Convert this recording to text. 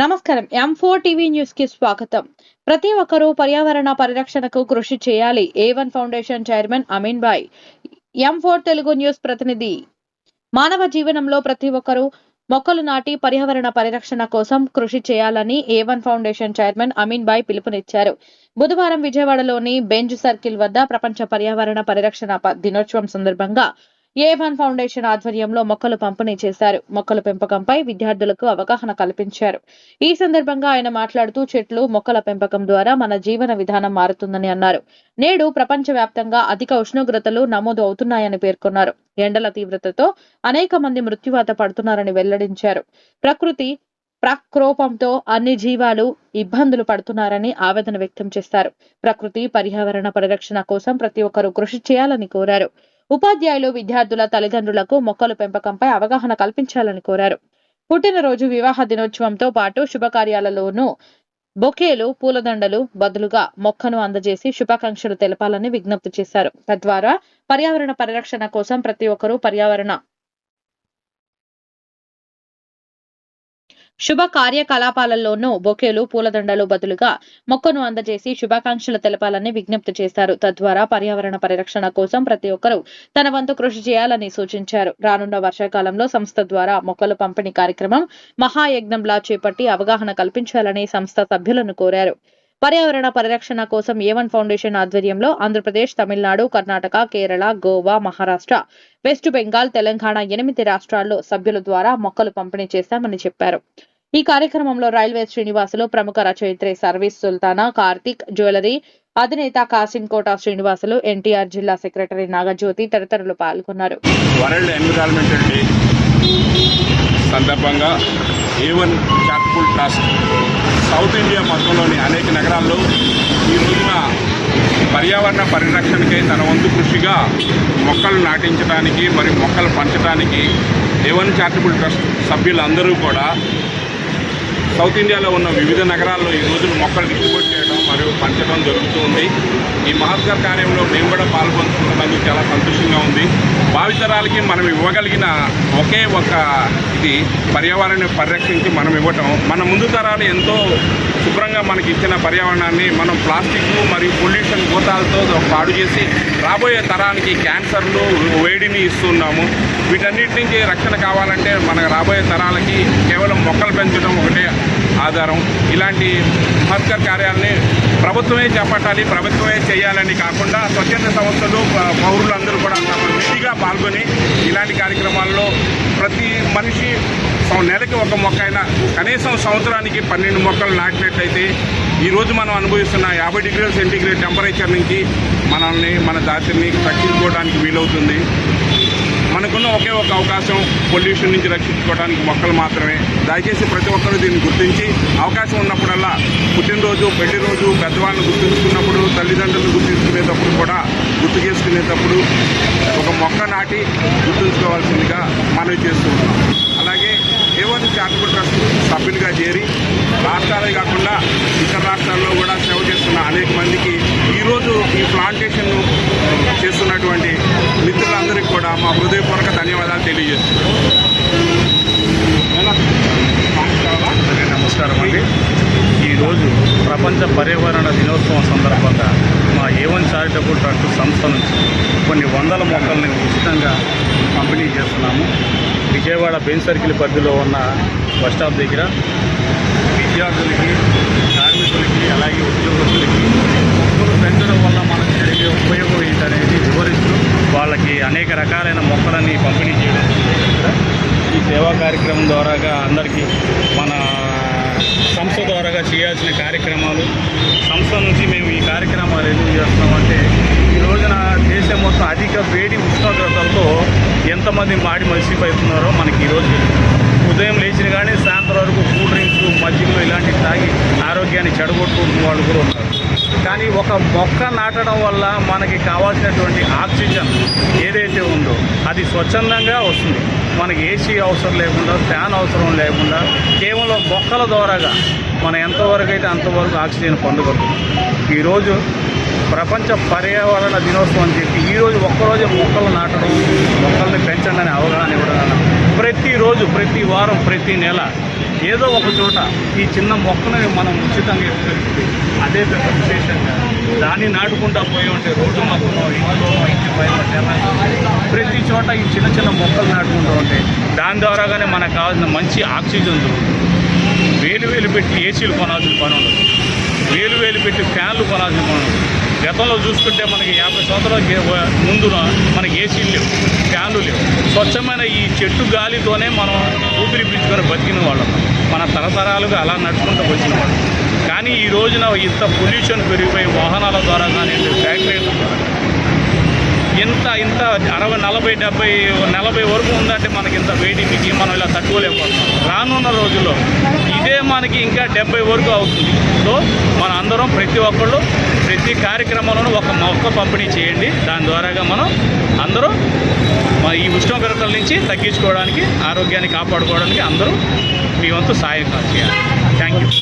నమస్కారం. M4 TV news కి స్వాగతం. ప్రతి ఒక్కరూ పర్యావరణ పరిరక్షణకు కృషి చేయాలి. A1 ఫౌండేషన్ చైర్మన్ అమీన్ భాయ్. M4 తెలుగు న్యూస్ ప్రతినిధి. మానవ జీవనంలో ప్రతి ఒక్కరూ మొక్కలు నాటి పర్యావరణ పరిరక్షణ కోసం కృషి చేయాలని A1 ఫౌండేషన్ చైర్మన్ అమీన్ భాయ్ పిలుపునిచ్చారు. బుధవారం విజయవాడలోని బెంజ్ సర్కిల్ వద్ద ప్రపంచ పర్యావరణ పరిరక్షణ దినోత్సవం సందర్భంగా A1 ఫౌండేషన్ ఆధ్వర్యంలో మొక్కలు పంపిణీ చేశారు. మొక్కల పెంపకంపై విద్యార్థులకు అవగాహన కల్పించారు. ఈ సందర్భంగా ఆయన మాట్లాడుతూ చెట్లు, మొక్కల పెంపకం ద్వారా మన జీవన విధానం మారుతుందని అన్నారు. నేడు ప్రపంచవ్యాప్తంగా అధిక ఉష్ణోగ్రతలు నమోదు అవుతున్నాయని పేర్కొన్నారు. ఎండల తీవ్రతతో అనేక మంది మృత్యువాత పడుతున్నారని వెల్లడించారు. ప్రకృతి ప్రకోపంతో అన్ని జీవాలు ఇబ్బందులు పడుతున్నారని ఆవేదన వ్యక్తం చేశారు. ప్రకృతి పర్యావరణ పరిరక్షణ కోసం ప్రతి ఒక్కరూ కృషి చేయాలని కోరారు. ఉపాధ్యాయులు, విద్యార్థుల తల్లిదండ్రులకు మొక్కల పెంపకంపై అవగాహన కల్పించాలని కోరారు. పుట్టినరోజు, వివాహ దినోత్సవంతో పాటు శుభకార్యాలలోనూ బొకేలు, పూలదండలు బదులుగా మొక్కను అందజేసి శుభాకాంక్షలు తెలపాలని విజ్ఞప్తి చేశారు. తద్వారా పర్యావరణ పరిరక్షణ కోసం ప్రతి ఒక్కరూ శుభ కార్యకలాపాలలోనూ బొకేలు, పూలదండలు బదులుగా మొక్కను అందజేసి శుభాకాంక్షలు తెలపాలని విజ్ఞప్తి చేశారు. తద్వారా పర్యావరణ పరిరక్షణ కోసం ప్రతి ఒక్కరూ తన వంతు కృషి చేయాలని సూచించారు. రానున్న వర్షాకాలంలో సంస్థ ద్వారా మొక్కలు పంపిణీ కార్యక్రమం మహాయజ్ఞంలా చేపట్టి అవగాహన కల్పించాలని సంస్థ సభ్యులను కోరారు. పర్యావరణ పరిరక్షణ కోసం A1 ఫౌండేషన్ ఆధ్వర్యంలో ఆంధ్రప్రదేశ్, తమిళనాడు, కర్ణాటక, కేరళ, గోవా, మహారాష్ట్ర, వెస్ట్ బెంగాల్, తెలంగాణ 8 రాష్ట్రాల్లో సభ్యుల ద్వారా మొక్కలు పంపిణీ చేశామని చెప్పారు. ఈ కార్యక్రమంలో రైల్వే శ్రీనివాసులు, ప్రముఖ రచయిత్రి సర్వీస్ సుల్తానా, కార్తిక్, జ్యువెలరీ అధినేత కాసిం కోట శ్రీనివాసులు, NTR జిల్లా సెక్రటరీ నాగజ్యోతి తదితరులు పాల్గొన్నారు. వరల్డ్ ఎన్విరాన్మెంటల్ డే సందర్భంగా A1 charitable trust south India మొత్తంలోని అనేక నగరాల్లో ఈ రోజున పర్యావరణ పరిరక్షణకై తన వంతు కృషిగా మొక్కలు నాటించడానికి మరియు మొక్కలు పంచడానికి A1 చారిటబుల్ ట్రస్ట్ సభ్యులందరూ కూడా సౌత్ ఇండియాలో ఉన్న వివిధ నగరాల్లో ఈ రోజున మొక్కలు డిస్ట్రిబ్యూట్ చేయడం మరియు పంచడం జరుగుతుంది. ఈ మహత్కర కార్యంలో మేము కూడా పాల్గొంటున్నందుకు చాలా సంతోషంగా ఉంది. భావితరాలకి మనం ఇవ్వగలిగిన ఒకే ఒక ఇది పర్యావరణాన్ని పరిరక్షించి మనం ఇవ్వటం. మన ముందు తరాలు ఎంతో శుభ్రంగా మనకి ఇచ్చిన పర్యావరణాన్ని మనం ప్లాస్టిక్ మరియు పొల్యూషన్ గోతాలతో పాడు చేసి రాబోయే తరానికి క్యాన్సర్లు, వేడిని ఇస్తున్నాము. వీటన్నిటి నుంచి రక్షణ కావాలంటే మన రాబోయే తరాలకి కేవలం మొక్కలు పెంచడం ఒకటే ఆధారం. ఇలాంటి మహత్కర కార్యాలని ప్రభుత్వమే చేపట్టాలి, ప్రభుత్వమే చేయాలని కాకుండా స్వచ్ఛంద సంస్థలు, పౌరులందరూ కూడా విధిగా పాల్గొని ఇలాంటి కార్యక్రమాల్లో ప్రతి మనిషి నెలకి ఒక మొక్క అయినా కనీసం సంవత్సరానికి 12 మొక్కలు నాటినట్లయితే ఈరోజు మనం అనుభవిస్తున్న 50 డిగ్రీల సెంటీగ్రేడ్ టెంపరేచర్ నుంచి మన జాతిని రక్షించుకోవడానికి వీలవుతుంది. మనకున్న ఒకే ఒక అవకాశం పొల్యూషన్ నుంచి రక్షించుకోవడానికి మొక్కలు మాత్రమే. దయచేసి ప్రతి ఒక్కరూ దీన్ని గుర్తించి అవకాశం ఉన్నప్పుడల్లా పుట్టినరోజు, పెళ్లి రోజు, పెద్దవాళ్ళని గుర్తుంచుకున్నప్పుడు, తల్లిదండ్రులను గుర్తుంచుకునేటప్పుడు కూడా గుర్తు చేసుకునేటప్పుడు ఒక మొక్క నాటి గుర్తుంచుకోవాల్సిందిగా మనవి చేస్తూ ఉన్నాం. అలాగే A1 చారిటబుల్ ట్రస్ట్ సభ్యులుగా చేరి రాష్ట్రాలే కాకుండా ఇతర రాష్ట్రాల్లో కూడా సేవ చేస్తున్న అనేక మందికి ఈరోజు ఈ ప్లాంటేషన్ చేస్తున్నటువంటి మిత్రులందరికీ కూడా మా హృదయపూర్వక ధన్యవాదాలు తెలియజేస్తున్నాం. నమస్కారం అండి. ఈరోజు ప్రపంచ పర్యావరణ దినోత్సవం సందర్భంగా మా A1 చారిటబుల్ ట్రస్ట్ సంస్థ నుంచి కొన్ని వందల మొక్కల్ని ఉచితంగా పంపిణీ చేస్తున్నాము. విజయవాడ బెంజ్ సర్కిల్ పరిధిలో ఉన్న బస్ స్టాప్ దగ్గర విద్యార్థులకి, కార్మికులకి, అలాగే ఉద్యోగస్తులకి మొక్కలు పెంచడం వల్ల మనకు జరిగే ఉపయోగం ఏంటనేది వివరిస్తూ వాళ్ళకి అనేక రకాలైన మొక్కలని పంపిణీ చేయడం. ఈ సేవా కార్యక్రమం ద్వారాగా అందరికీ మన సంస్థ ద్వారాగా చేయాల్సిన కార్యక్రమాలు, సంస్థ నుంచి మేము ఈ కార్యక్రమాలు ఎందుకు చేస్తున్నామంటే ఈ రోజున దేశం మొత్తం అధిక వేడి ఉష్ణోగ్రతలతో ఎంతమంది మసిపోతున్నారో మనకి ఈరోజు ఉదయం లేచిన కానీ సాయంత్రం వరకు కూల్ డ్రింక్స్, మజ్జిగలు ఇలాంటివి తాగి ఆరోగ్యాన్ని చెడగొట్టుకుంటున్న వాళ్ళు కూడా ఉన్నారు. కానీ ఒక మొక్క నాటడం వల్ల మనకి కావాల్సినటువంటి ఆక్సిజన్ ఏదైతే ఉందో అది స్వచ్ఛందంగా వస్తుంది. మనకి AC అవసరం లేకుండా, ఫ్యాన్ అవసరం లేకుండా కేవలం మొక్కల ద్వారాగా మనం ఎంతవరకు అయితే అంతవరకు ఆక్సిజన్ పొందగలుగుతాం. ఈరోజు ప్రపంచ పర్యావరణ దినోత్సవం అని చెప్పి ఈరోజు ఒక్కరోజు మొక్కలు నాటడం, మొక్కల్ని పెంచండి అనే అవగాహన ఇవ్వడం ప్రతిరోజు, ప్రతి వారం, ప్రతి నెల ఏదో ఒక చోట ఈ చిన్న మొక్కను మనం ఉచితంగా ఇవ్వగలిగితే అదే పెద్ద విశేషంగా దాన్ని నాటుకుంటా పోయి ఉంటే రోడ్డు మొక్కలో ఇంటి పైన ప్రతి చోట ఈ చిన్న చిన్న మొక్కలు నాటుకుంటూ ఉంటే దాని ద్వారాగానే మనకు కావాల్సిన మంచి ఆక్సిజన్ దొరుకుతుంది. వేలు పెట్టి ఏసీలు కొనాల్సిన పని ఉండదు, వేలు పెట్టి ఫ్యాన్లు కొనాల్సిన పని ఉండదు. గతంలో చూసుకుంటే మనకి 50 సంవత్సరాల ముందున మనకి ఏసీలు లేవు, ఫ్యాన్లు లేవు. స్వచ్ఛమైన ఈ చెట్టు గాలితోనే మనం ఊపిరి పీల్చుకొని బతికిన వాళ్ళం, మన తరతరాలుగా అలా నడుచుకుంటూ వచ్చిన వాళ్ళు. కానీ ఈ రోజున ఇంత పొల్యూషన్ పెరిగిపోయి వాహనాల ద్వారా కానీ ఫ్యాక్టరీల ద్వారా ఇంత 60, 40, 70, 40 వరకు ఉందంటే మనకి ఇంత వేడికి మనం ఇలా తట్టుకోలేకపోతున్నాం. రానున్న రోజుల్లో ఇదే మనకి ఇంకా 70 వరకు అవుతుంది. సో మన అందరం ప్రతి ఒక్కళ్ళు ప్రతి కార్యక్రమంలోనూ ఒక మొక్క పంపిణీ చేయండి. దాని ద్వారాగా మనం అందరూ ఈ ఉష్ణోగ్రతల నుంచి తగ్గించుకోవడానికి, ఆరోగ్యాన్ని కాపాడుకోవడానికి అందరూ మీ వంతు సాయం చేయాలి.